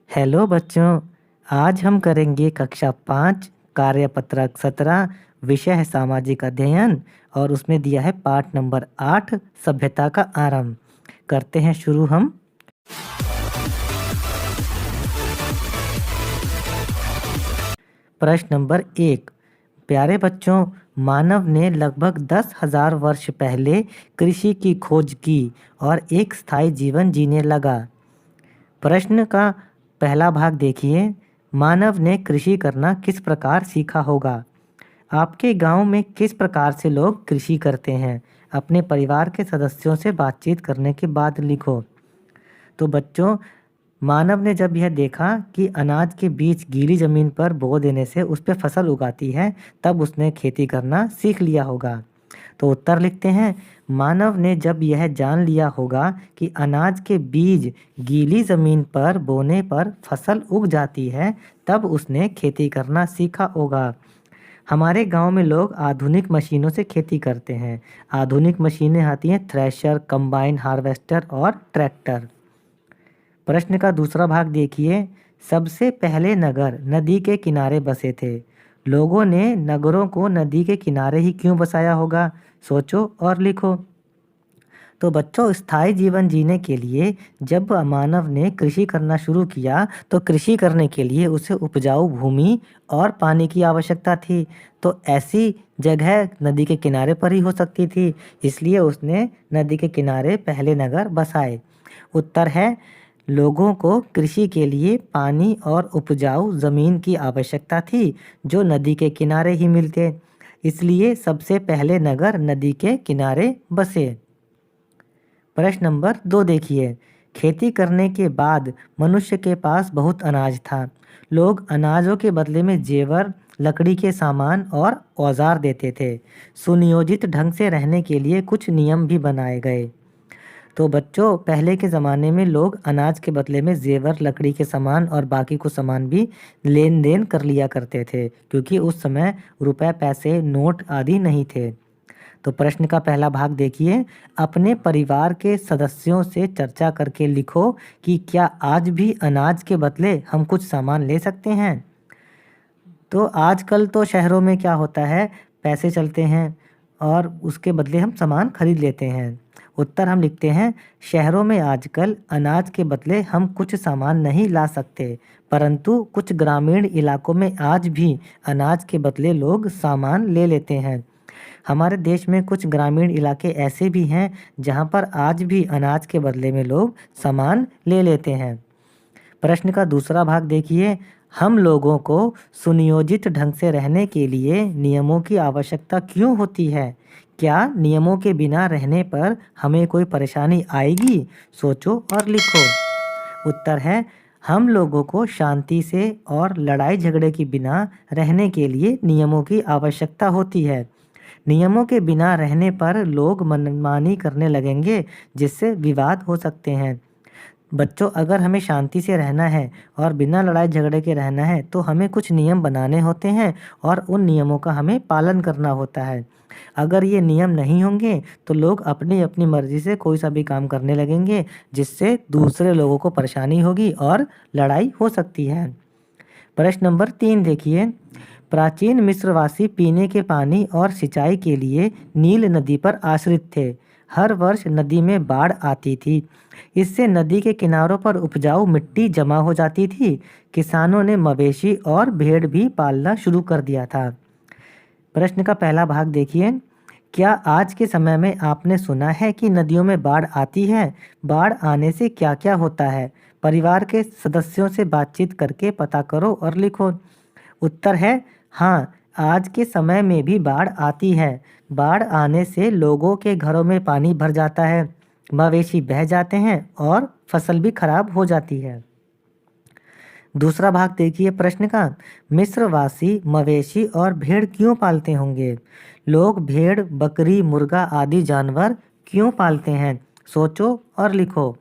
Hello बच्चों, आज हम करेंगे कक्षा 5 कार्यपत्रक 17 विषय है सामाजिक अध्ययन और उसमें दिया है पाठ नंबर 8 सभ्यता का आरंभ। करते हैं शुरू हम। प्रश्न नंबर 1। प्यारे बच्चों, मानव ने लगभग 10,000 वर्ष पहले कृषि की खोज की और एक स्थायी जीवन जीने लगा। प्रश्न का पहला भाग देखिए। मानव ने कृषि करना किस प्रकार सीखा होगा? आपके गांव में किस प्रकार से लोग कृषि करते हैं? अपने परिवार के सदस्यों से बातचीत करने के बाद लिखो। तो बच्चों, मानव ने जब यह देखा कि अनाज के बीज गीली जमीन पर बो देने से उस पर फसल उगाती है, तब उसने खेती करना सीख लिया होगा। तो उत्तर लिखते हैं, मानव ने जब यह जान लिया होगा कि अनाज के बीज गीली जमीन पर बोने पर फसल उग जाती है, तब उसने खेती करना सीखा होगा। हमारे गांव में लोग आधुनिक मशीनों से खेती करते हैं। आधुनिक मशीनें आती हैं थ्रेशर, कंबाइन हार्वेस्टर और ट्रैक्टर। प्रश्न का दूसरा भाग देखिए। सबसे पहले नगर नदी के किनारे बसे थे। लोगों ने नगरों को नदी के किनारे ही क्यों बसाया होगा? सोचो और लिखो। तो बच्चों, स्थायी जीवन जीने के लिए जब मानव ने कृषि करना शुरू किया, तो कृषि करने के लिए उसे उपजाऊ भूमि और पानी की आवश्यकता थी। तो ऐसी जगह नदी के किनारे पर ही हो सकती थी, इसलिए उसने नदी के किनारे पहले नगर बसाए। उत्तर है, लोगों को कृषि के लिए पानी और उपजाऊ ज़मीन की आवश्यकता थी, जो नदी के किनारे ही मिलते। इसलिए सबसे पहले नगर नदी के किनारे बसे। प्रश्न नंबर 2 देखिए। खेती करने के बाद मनुष्य के पास बहुत अनाज था। लोग अनाजों के बदले में जेवर, लकड़ी के सामान और औजार देते थे। सुनियोजित ढंग से रहने के लिए कुछ नियम भी बनाए गए। तो बच्चों, पहले के ज़माने में लोग अनाज के बदले में जेवर, लकड़ी के सामान और बाकी कुछ सामान भी लेन देन कर लिया करते थे, क्योंकि उस समय रुपए, पैसे, नोट आदि नहीं थे। तो प्रश्न का पहला भाग देखिए। अपने परिवार के सदस्यों से चर्चा करके लिखो कि क्या आज भी अनाज के बदले हम कुछ सामान ले सकते हैं। तो आजकल तो शहरों में क्या होता है, पैसे चलते हैं और उसके बदले हम सामान खरीद लेते हैं। उत्तर हम लिखते हैं, शहरों में आजकल अनाज के बदले हम कुछ सामान नहीं ला सकते, परंतु कुछ ग्रामीण इलाकों में आज भी अनाज के बदले लोग सामान ले लेते हैं। हमारे देश में कुछ ग्रामीण इलाके ऐसे भी हैं जहां पर आज भी अनाज के बदले में लोग सामान ले लेते हैं। प्रश्न का दूसरा भाग देखिए। हम लोगों को सुनियोजित ढंग से रहने के लिए नियमों की आवश्यकता क्यों होती है? क्या नियमों के बिना रहने पर हमें कोई परेशानी आएगी? सोचो और लिखो। उत्तर है, हम लोगों को शांति से और लड़ाई झगड़े के बिना रहने के लिए नियमों की आवश्यकता होती है। नियमों के बिना रहने पर लोग मनमानी करने लगेंगे, जिससे विवाद हो सकते हैं। बच्चों, अगर हमें शांति से रहना है और बिना लड़ाई झगड़े के रहना है, तो हमें कुछ नियम बनाने होते हैं और उन नियमों का हमें पालन करना होता है। अगर ये नियम नहीं होंगे तो लोग अपनी अपनी मर्जी से कोई सा भी काम करने लगेंगे, जिससे दूसरे लोगों को परेशानी होगी और लड़ाई हो सकती है। प्रश्न नंबर 3 देखिए। प्राचीन मिस्रवासी पीने के पानी और सिंचाई के लिए नील नदी पर आश्रित थे। हर वर्ष नदी में बाढ़ आती थी। इससे नदी के किनारों पर उपजाऊ मिट्टी जमा हो जाती थी। किसानों ने मवेशी और भेड़ भी पालना शुरू कर दिया था। प्रश्न का पहला भाग देखिए। क्या आज के समय में आपने सुना है कि नदियों में बाढ़ आती है? बाढ़ आने से क्या क्या होता है? परिवार के सदस्यों से बातचीत करके पता करो और लिखो। उत्तर है, हाँ, आज के समय में भी बाढ़ आती है। बाढ़ आने से लोगों के घरों में पानी भर जाता है, मवेशी बह जाते हैं और फसल भी खराब हो जाती है। दूसरा भाग देखिए प्रश्न का। मिस्रवासी मवेशी और भेड़ क्यों पालते होंगे? लोग भेड़, बकरी, मुर्गा आदि जानवर क्यों पालते हैं? सोचो और लिखो।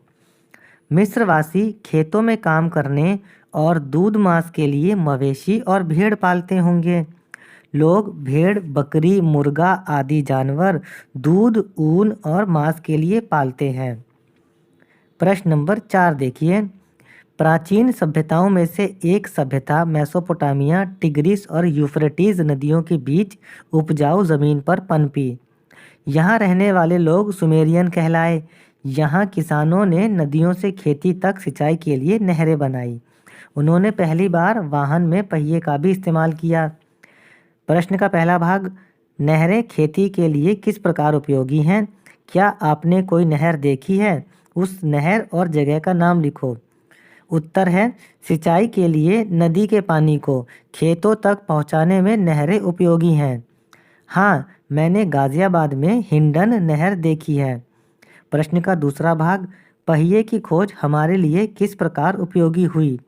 मिस्रवासी खेतों में काम करने और दूध मांस के लिए मवेशी और भेड़ पालते होंगे। लोग भेड़, बकरी, मुर्गा आदि जानवर दूध, ऊन और मांस के लिए पालते हैं। प्रश्न नंबर 4 देखिए। प्राचीन सभ्यताओं में से एक सभ्यता मेसोपोटामिया, टिग्रिस और यूफ्रेटीज नदियों के बीच उपजाऊ जमीन पर पनपी। यहाँ रहने वाले लोग सुमेरियन कहलाए। यहाँ किसानों ने नदियों से खेती तक सिंचाई के लिए नहरें बनाई। उन्होंने पहली बार वाहन में पहिए का भी इस्तेमाल किया। प्रश्न का पहला भाग, नहरें खेती के लिए किस प्रकार उपयोगी हैं? क्या आपने कोई नहर देखी है? उस नहर और जगह का नाम लिखो। उत्तर है, सिंचाई के लिए नदी के पानी को खेतों तक पहुंचाने में नहरें उपयोगी हैं। हाँ, मैंने गाजियाबाद में हिंडन नहर देखी है। प्रश्न का दूसरा भाग, पहिए की खोज हमारे लिए किस प्रकार उपयोगी हुई?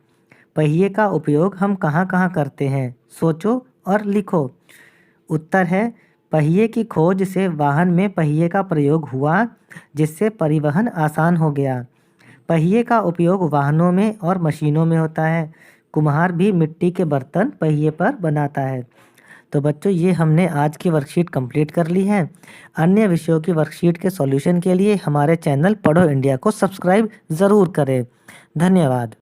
पहिए का उपयोग हम कहाँ कहाँ करते हैं? सोचो और लिखो। उत्तर है, पहिए की खोज से वाहन में पहिए का प्रयोग हुआ, जिससे परिवहन आसान हो गया। पहिए का उपयोग वाहनों में और मशीनों में होता है। कुम्हार भी मिट्टी के बर्तन पहिए पर बनाता है। तो बच्चों, ये हमने आज की वर्कशीट कंप्लीट कर ली है। अन्य विषयों की वर्कशीट के सॉल्यूशन के लिए हमारे चैनल पढ़ो इंडिया को सब्सक्राइब ज़रूर करें। धन्यवाद।